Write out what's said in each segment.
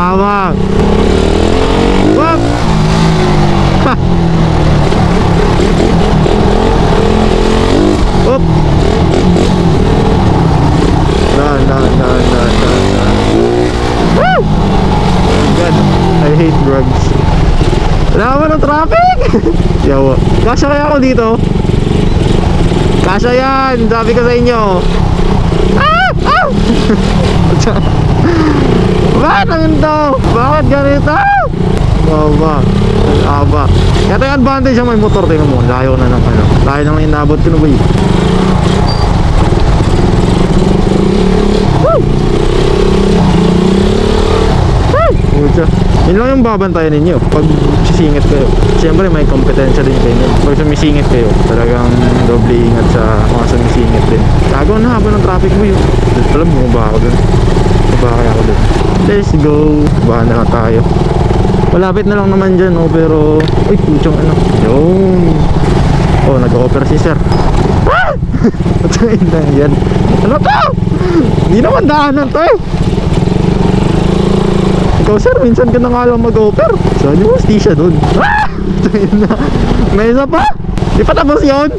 Tama. Wap! Ha! Op! Na. Woo! God, I hate drugs. Wala ng traffic! Yawa. Kasya kaya ako dito? Kasya yan! Sabi ko sa inyo. Ah! Ah! Bakit ganito? Bakit ganito? Baba. Aba. Kaya yung advantage ang may motor. Tingnan mo. Layo na ng ano. Layo na lang inabot ko na ba yun? Woo! Pucha. Yun lang yung babantayan ninyo pag sisingit kayo. Siyempre may kompetensya din kayo. Pag sumisingit kayo, talagang doble ingat sa mga sumisingit din. Gago na haba ng traffic mo yun. Alam mo ba ako dun? Ba kaya ako dun? Let's go. Bahan na lang tayo. Malapit na lang naman dyan, oh, pero uy, puchong ano. Yun. Oh, nag-offer si sir. Ah! Patayin lang yan. Ano to? Hindi naman daanan to eh. Ikaw sir, minsan ka na nga lang mag-offer. Saan yung hostisya dun? Ah! May isa pa? Di pa tapos yun?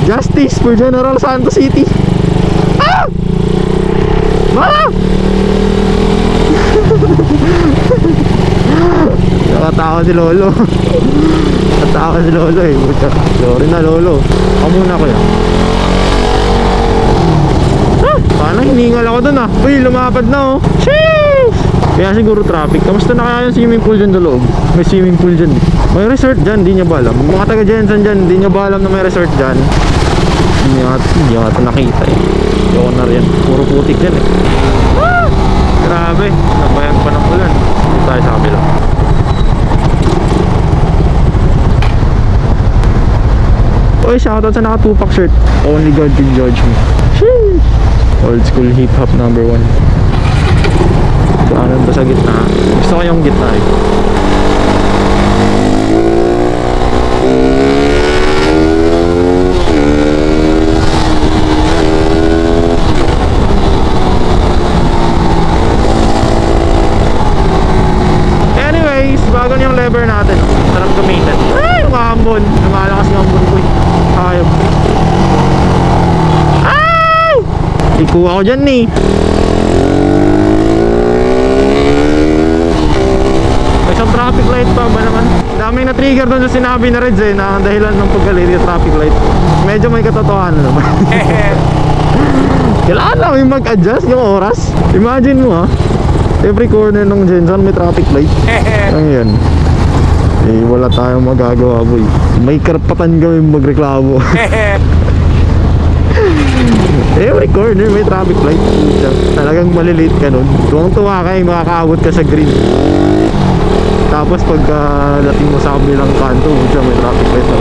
Justice for General Santos City. Ah! Ah! Nakatawa si Lolo. Nakatawa si Lolo eh. Sorry na Lolo. Ako muna ko yan. Ah! Paano hiningal ako dun ah. Uy, lumapad na oh. Sheesh! Kaya siguro traffic. Kamusta na kaya yung swimming pool dyan sa loob? May swimming pool dyan. May resort dyan, di nyo ba alam? Mga taga Jensen dyan, di nyo ba alam na may resort dyan? Hindi nyo ata nakita eh. Yonar yan. Puro putik yan eh. Ah! Grabe. Nabayan pa ng ulan. Dito tayo sa kabila. Oy, shoutout sa naka Tupac shirt. Only God can judge me. Sheesh! Old school hip hop number 1. Ano ba sa gitna? Gusto ko yung gitna eh. Anyways, bago yung lever natin. Sarap gamitin. Ay, yung ambon. Lumalakas yung ambon ko eh. Ayop. Ay! Ikuha ko dyan eh. Isang traffic light pa ba naman? Daming na-trigger doon sa sinabi na Reds eh, na dahilan ng paggalit yung traffic light. Medyo may katotohanan naman. Kailangan lang yung mag-adjust yung oras. Imagine mo ha, every corner ng Jensen may traffic light. Ang yan. Eh wala tayong magagawa boy. May karapatan kami magreklamo. Every corner may traffic light. Talagang malilate ka nun. Kung tuwa ka yung makakaabot ka sa green. Tapos pag dating mo sa kabilang kanto, may traffic light na